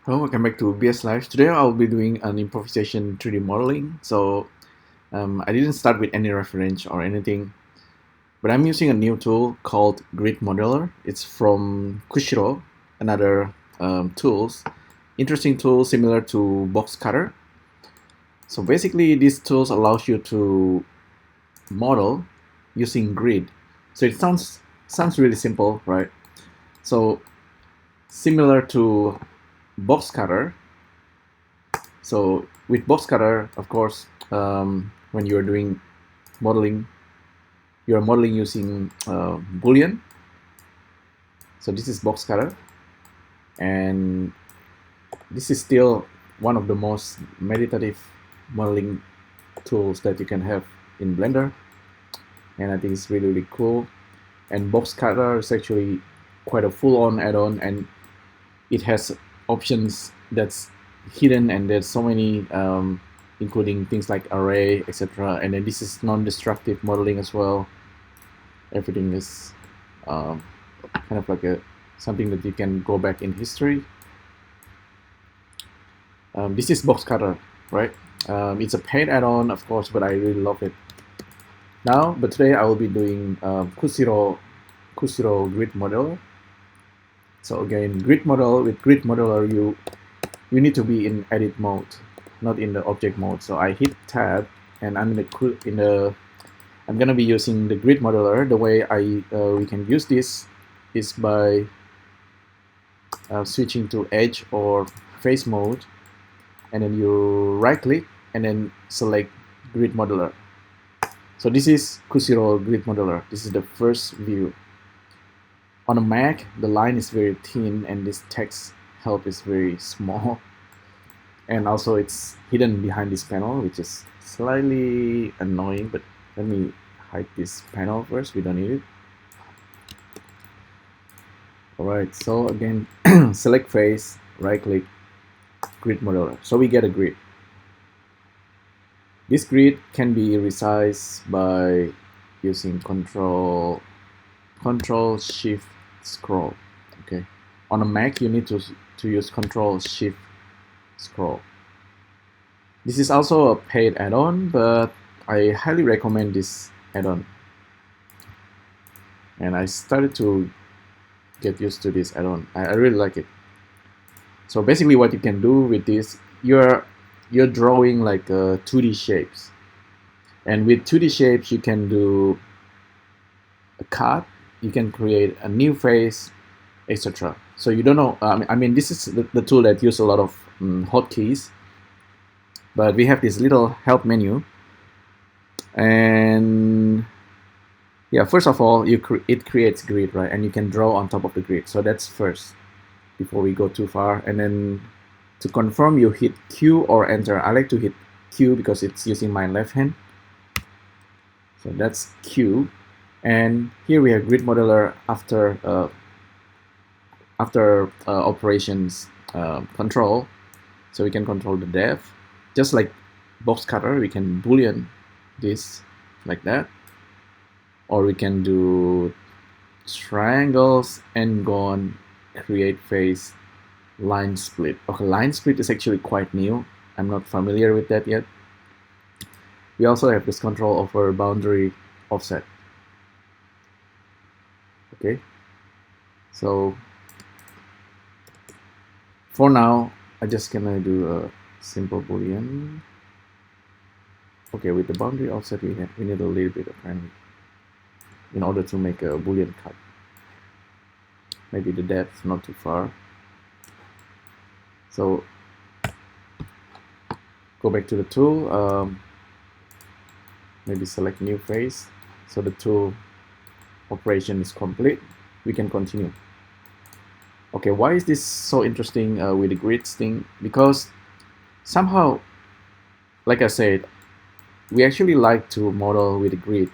Hello, welcome back to BSLIVE. Today I'll be doing an improvisation 3D modeling. I didn't start with any reference or anything, but I'm using a new tool called GridModeler. It's from Kushiro, another tools. Interesting tool similar to BoxCutter. So basically these tools allows you to model using grid. So it sounds really simple, right? So similar to BoxCutter. So with BoxCutter, of course, when you're doing modeling, you're modeling using boolean. So this is BoxCutter, and this is still one of the most meditative modeling tools that you can have in Blender, and I think it's really cool. And BoxCutter is actually quite a full-on add-on, and it has options that's hidden, and there's so many including things like array, etc. And then this is non-destructive modeling as well. Everything is kind of like something that you can go back in history. This is BoxCutter, right? It's a paid add-on, of course, but I really love it. But today I will be doing Kushiro GridModeler. So again, with GridModeler, you need to be in edit mode, not in the object mode. So I hit tab, and I'm I'm gonna be using the GridModeler. The way we can use this is by switching to edge or face mode, and then you right click and then select GridModeler. So this is Kushiro GridModeler. This is the first view. On a Mac, the line is very thin and this text help is very small. And also it's hidden behind this panel, which is slightly annoying, but let me hide this panel first. We don't need it. Alright, so again, select face, right click, GridModeler. So we get a grid. This grid can be resized by using Control Shift Scroll. Okay, on a Mac you need to use Control Shift Scroll. This is also a paid add-on, but I highly recommend this add-on. And I started to get used to this add-on. I really like it. So basically, what you can do with this, you're drawing like 2D shapes, and with 2D shapes you can do a cut. You can create a new face, etc. So you don't know. I mean, this is the tool that uses a lot of hotkeys, but we have this little help menu, and yeah, first of all, it creates grid, right? And you can draw on top of the grid. So that's first, before we go too far. And then to confirm, you hit Q or Enter. I like to hit Q because it's using my left hand. So that's Q. And here we have GridModeler after operations control. So we can control the depth. Just like BoxCutter, we can boolean this like that. Or we can do triangles and go on create face line split. Okay, line split is actually quite new. I'm not familiar with that yet. We also have this control over boundary offset. Okay, so for now I'm just gonna do a simple boolean. Okay, with the boundary offset we need a little bit apparently in order to make a boolean cut. Maybe the depth not too far. So go back to the tool, maybe select new face. So the tool operation is complete. We can continue. Okay, why is this so interesting with the grids thing? Because somehow, like I said, we actually like to model with a grid.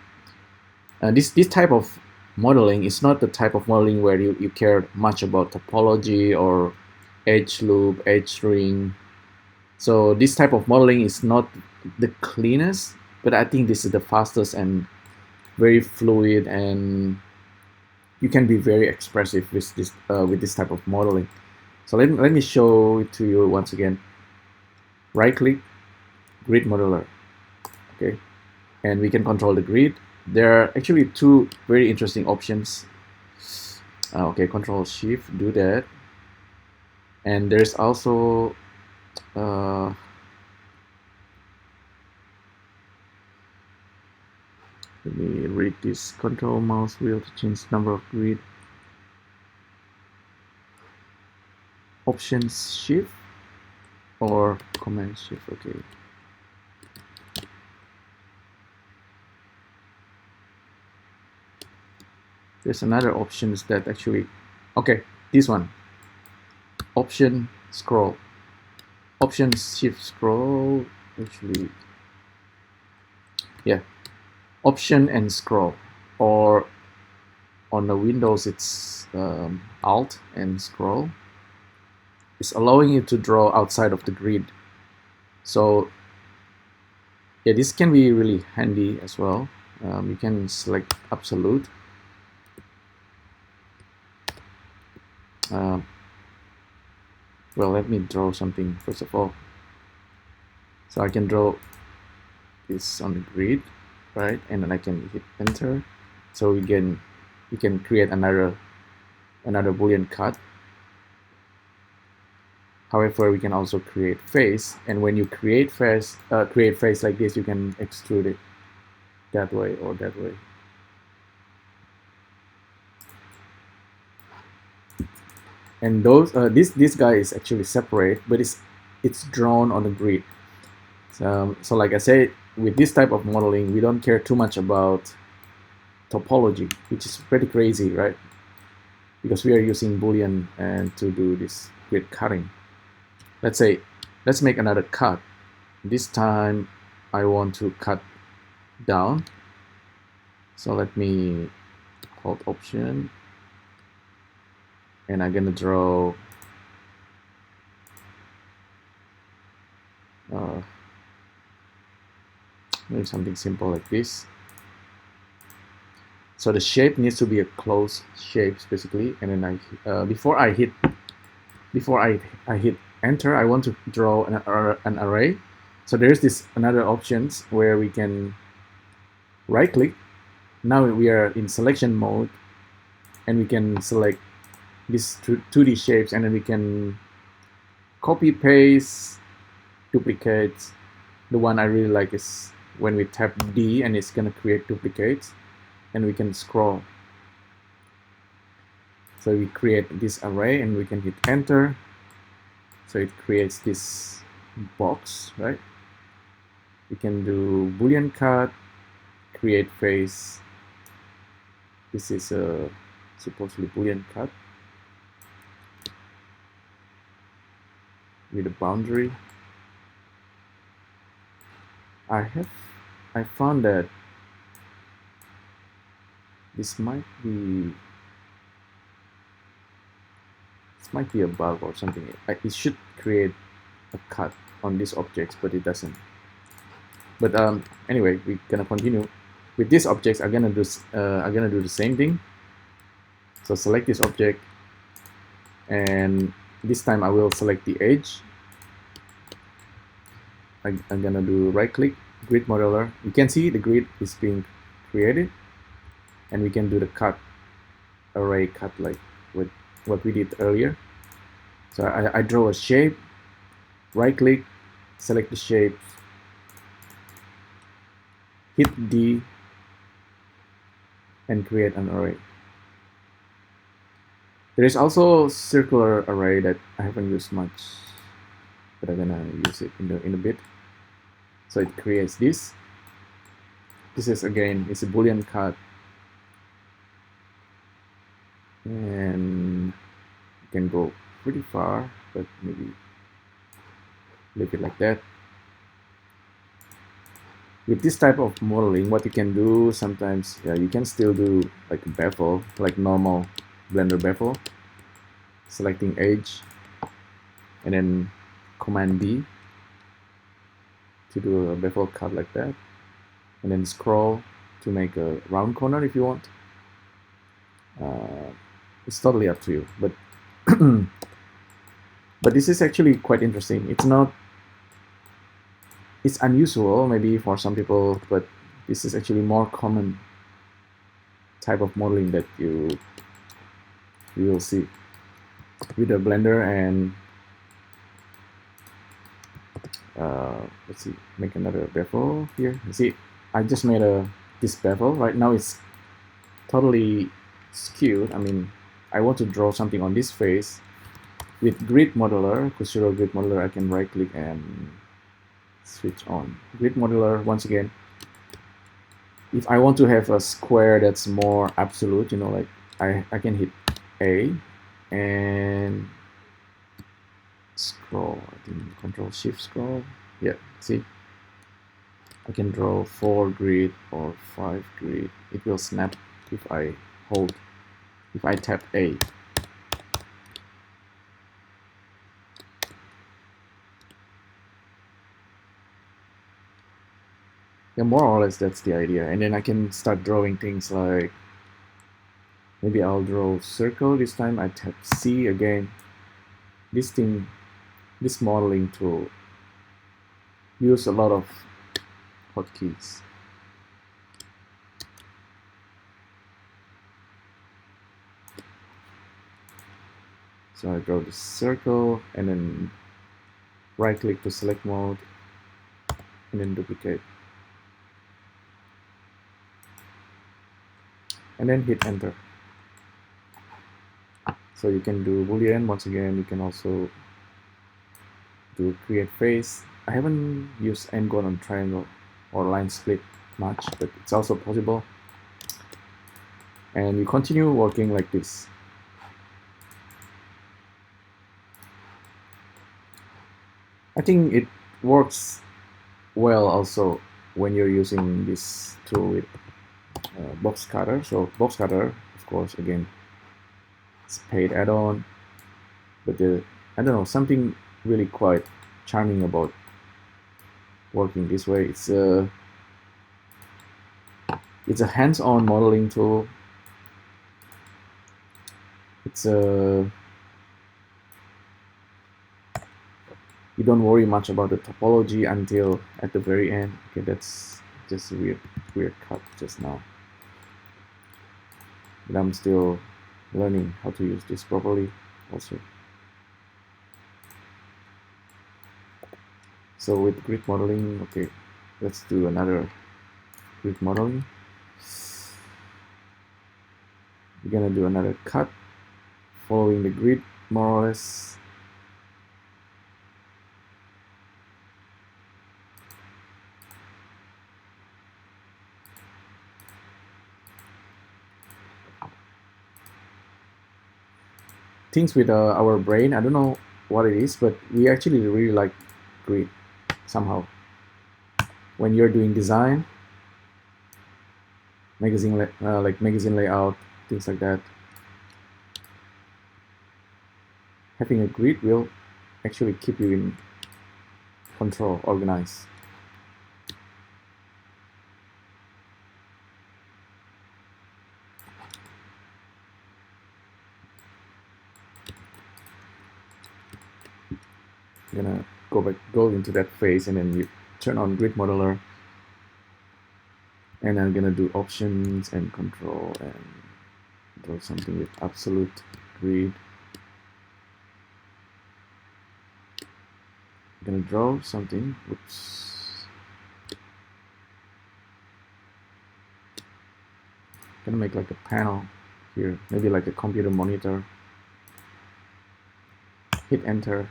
This type of modeling is not the type of modeling where you care much about topology or edge loop, edge ring. So this type of modeling is not the cleanest, but I think this is the fastest and very fluid, and you can be very expressive with this type of modeling. So let me show it to you once again. Right click, grid modeler. Okay, and we can control the grid. There are actually two very interesting options. Okay, control shift, do that. And there's also let me read this. Control mouse wheel to change number of grid. Options shift or command shift. Okay. There's another options that actually, okay, this one. Option scroll. Option shift scroll. Actually, yeah. Option and scroll, or on the Windows it's Alt and scroll. It's allowing you to draw outside of the grid. So yeah, this can be really handy as well. You can select absolute. Well, let me draw something first of all. So I can draw this on the grid, right? And then I can hit enter. So we can create another boolean cut. However, we can also create face, and when you create face like this, you can extrude it that way or that way. And those this guy is actually separate, but it's drawn on the grid. So like I said, with this type of modeling, we don't care too much about topology, which is pretty crazy, right? Because we are using boolean and to do this grid cutting. Let's make another cut. This time I want to cut down. So let me hold option, and I'm gonna draw maybe something simple like this. So the shape needs to be a closed shape basically, and then before I hit enter, I want to draw an array. So there's this another options where we can right click. Now we are in selection mode, and we can select these 2D shapes, and then we can copy paste, duplicate. The one I really like is when we tap D and it's gonna create duplicates, and we can scroll. So we create this array and we can hit enter. So it creates this box, right? We can do boolean cut, create face. This is a supposedly boolean cut with a boundary. I found that this might be a bug or something. It should create a cut on these objects, but it doesn't. But anyway, we're gonna continue with these objects. I'm gonna do the same thing. So select this object, and this time I will select the edge. I'm gonna do right click, grid modeler. You can see the grid is being created, and we can do the cut, array cut, like with what we did earlier. So I draw a shape, right click, select the shape, hit D, and create an array. There is also circular array that I haven't used much, but I'm gonna use it in a bit. So it creates this. This is again, it's a boolean cut, and you can go pretty far, but maybe leave it like that. With this type of modeling, what you can do sometimes, yeah, you can still do like a bevel, like normal Blender bevel, selecting edge, and then Command D to do a bevel cut like that, and then scroll to make a round corner if you want. It's totally up to you, but But this is actually quite interesting. It's unusual maybe for some people, but this is actually more common type of modeling that you will see with a Blender. And let's see, make another bevel here. You see, I just made this bevel. Right now it's totally skewed. I mean, I want to draw something on this face. With GridModeler, Kushiro GridModeler, I can right click and switch on GridModeler once again. If I want to have a square that's more absolute, you know, like I can hit A and scroll. I think Control Shift scroll. Yeah, see, I can draw 4 grid or 5 grid. It will snap if I tap A. Yeah, more or less that's the idea. And then I can start drawing things like, maybe I'll draw circle this time. I tap C again. This modeling tool use a lot of hotkeys. So I draw this circle and then right click to select mode and then duplicate. And then hit enter. So you can do boolean once again. You can also do create face. I haven't used n-gon on triangle or line split much, but it's also possible. And you continue working like this. I think it works well also when you're using this tool with BoxCutter. So BoxCutter, of course, again, it's paid add-on, but I don't know, something really quite charming about working this way. It's a hands-on modeling tool. It's you don't worry much about the topology until at the very end. Okay, that's just a weird cut just now. But I'm still learning how to use this properly also. So with grid modeling, okay, let's do another grid modeling. We're gonna do another cut following the grid more or less. Things with our brain, I don't know what it is, but we actually really like grid somehow. When you're doing design, like magazine layout, things like that, having a grid will actually keep you in control, organized. I'm gonna go into that phase, and then you turn on GridModeler, and I'm gonna do options and control and draw something with absolute grid. I'm gonna draw something. Oops. Gonna make like a panel here, maybe like a computer monitor. Hit enter.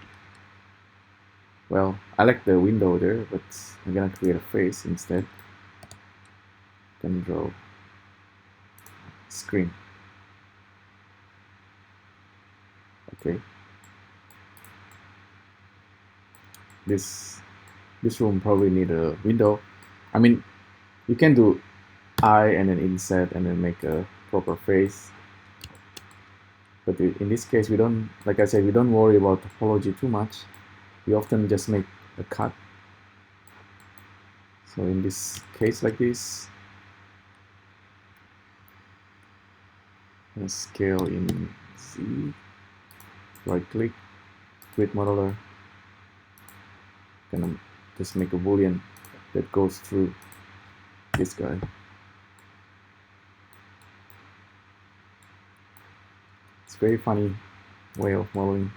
Well, I like the window there, but I'm gonna create a face instead. Gonna draw screen. Okay. This room probably need a window. I mean, you can do eye and then inset and then make a proper face. But in this case, we don't, like I said, we don't worry about topology too much. We often just make a cut. So in this case like this, I'm gonna scale in Z, right click, grid modeler. Gonna just make a boolean that goes through this guy. It's a very funny way of modeling.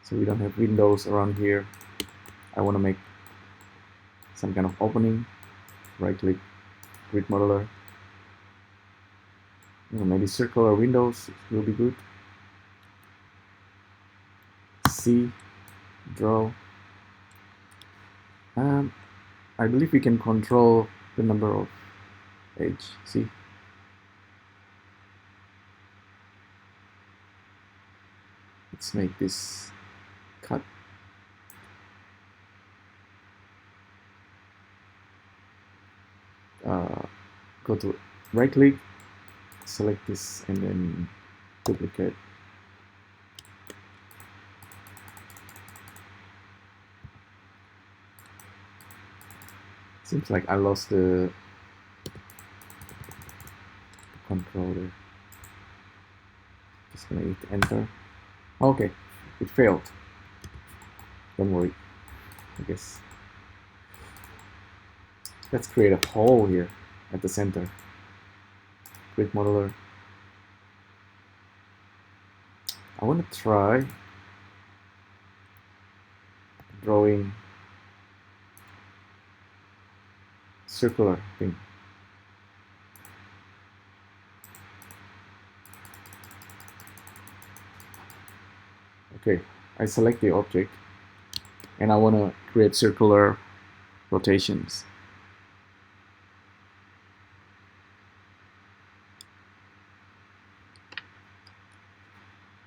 So we don't have windows around here. I want to make some kind of opening. Right click, grid modeler. Maybe circular windows will be good. C, draw. I believe we can control the number of edge. See? Let's make this cut. Go to right click, select this, and then duplicate. Seems like I lost the control there. Just gonna hit enter. Okay, it failed. Don't worry, I guess. Let's create a hole here at the center. Grid modeler. I want to try drawing circular thing. Okay, I select the object and I want to create circular rotations.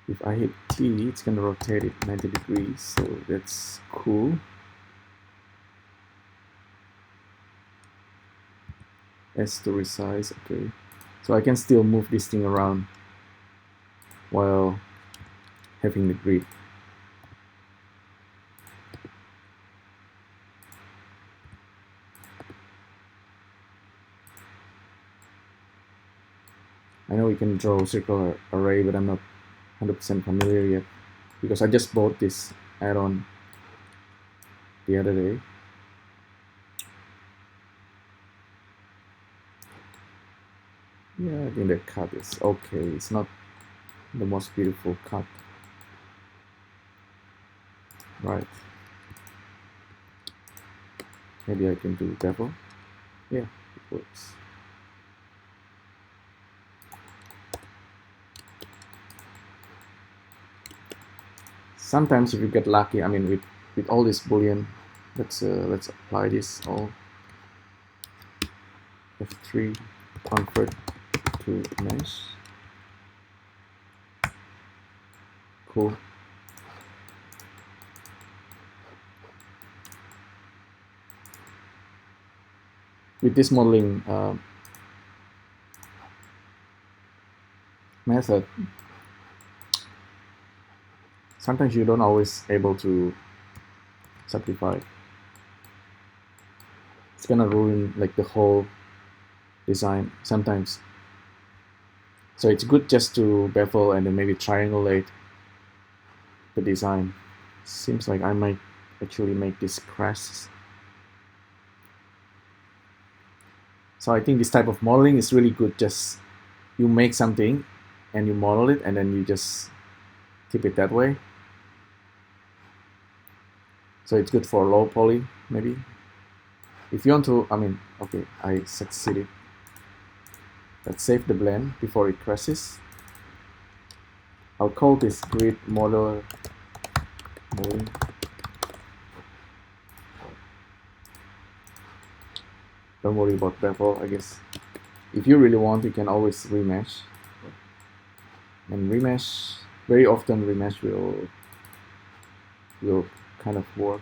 If I hit T, it's going to rotate it 90 degrees, so that's cool. S to resize, okay. So I can still move this thing around while having the grid. I know we can draw a circular array, but I'm not 100% familiar yet because I just bought this add-on the other day. Yeah, I think the cut is okay. It's not the most beautiful cut. Right. Maybe I can do bevel. Yeah, it works. Sometimes if you get lucky, I mean with all this boolean, let's apply this all. F3, convert to mesh. Cool. With this modeling method, sometimes you don't always able to simplify. It's gonna ruin like the whole design sometimes. So it's good just to bevel and then maybe triangulate the design. Seems like I might actually make this crash. So I think this type of modeling is really good. Just you make something and you model it and then you just keep it that way. So it's good for low poly maybe. If you want to, I mean, okay, I succeeded. Let's save the blend before it crashes. I'll call this grid modeler modeling. Don't worry about bevel, I guess. If you really want, you can always remesh. And remesh, very often remesh will kind of work.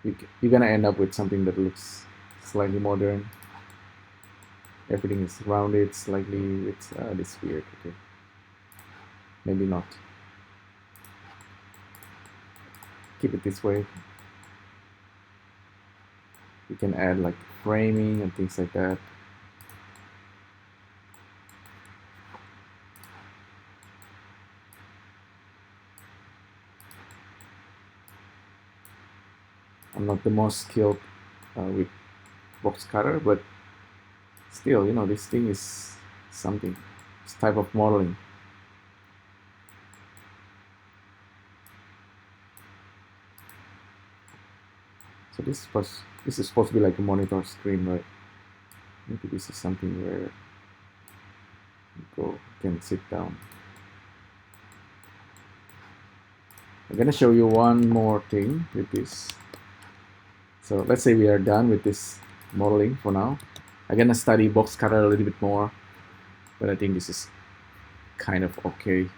You're gonna end up with something that looks slightly modern. Everything is rounded slightly. It's this weird. Okay, maybe not. Keep it this way. You can add like framing and things like that. I'm not the most skilled with box cutter, but still, this thing is something. It's type of modeling. So this is supposed to be like a monitor screen, right? Maybe this is something where you can sit down. I'm gonna show you one more thing with this. So let's say we are done with this modeling for now. I'm gonna study box cutter a little bit more, but I think this is kind of okay.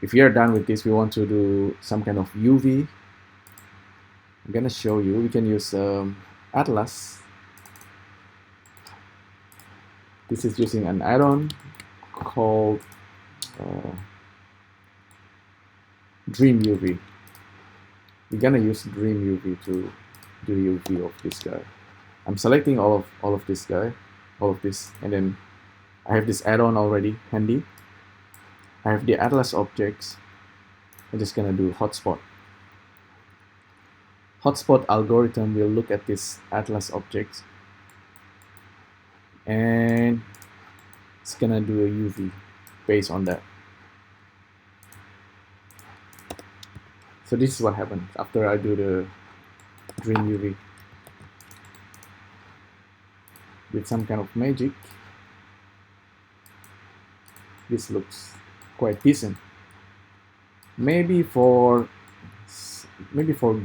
If we are done with this, we want to do some kind of UV. I'm gonna show you. We can use Atlas. This is using an add-on called Dream UV. We're gonna use Dream UV to do UV of this guy. I'm selecting all of this guy, all of this, and then I have this add-on already handy. I have the Atlas objects. I'm just gonna do hotspot. Hotspot algorithm will look at this Atlas objects and it's gonna do a UV based on that. So this is what happens after I do the Dream UV. With some kind of magic, this looks quite decent. Maybe for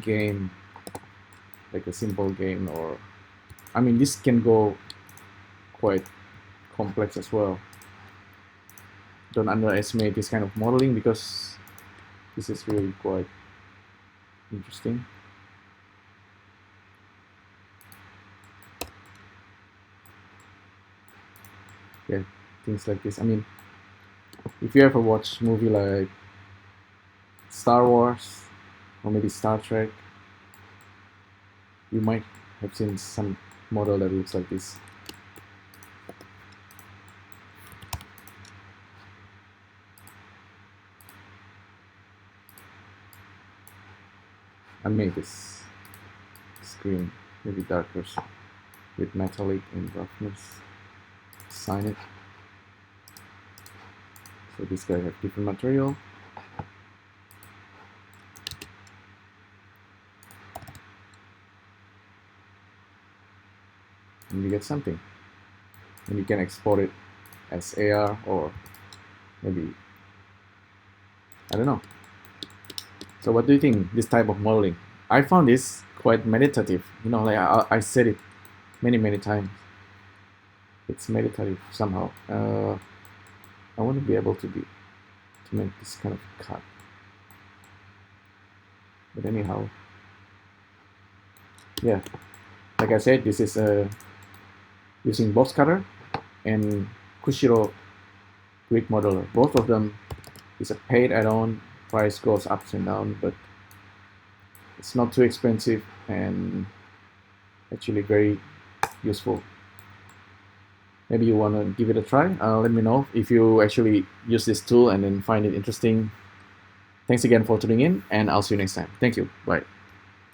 game, like a simple game, or I mean this can go quite complex as well. Don't underestimate this kind of modeling because this is really quite interesting. Yeah, things like this. I mean, if you ever watch movie like Star Wars or maybe Star Trek, you might have seen some model that looks like this. I made this screen maybe darker with metallic and roughness. Sign it. So this guy has different material. And you get something. And you can export it as AR or maybe, I don't know. So what do you think this type of modeling? I found this quite meditative. Like I said it many times. It's meditative somehow. I want to be able to make this kind of cut. But anyhow, yeah. Like I said, this is using BoxCutter and Kushiro GridModeler. Both of them is a paid add-on. Price goes up and down, but it's not too expensive and actually very useful. Maybe you want to give it a try. Let me know if you actually use this tool and then find it interesting. Thanks again for tuning in, and I'll see you next time. Thank you. Bye.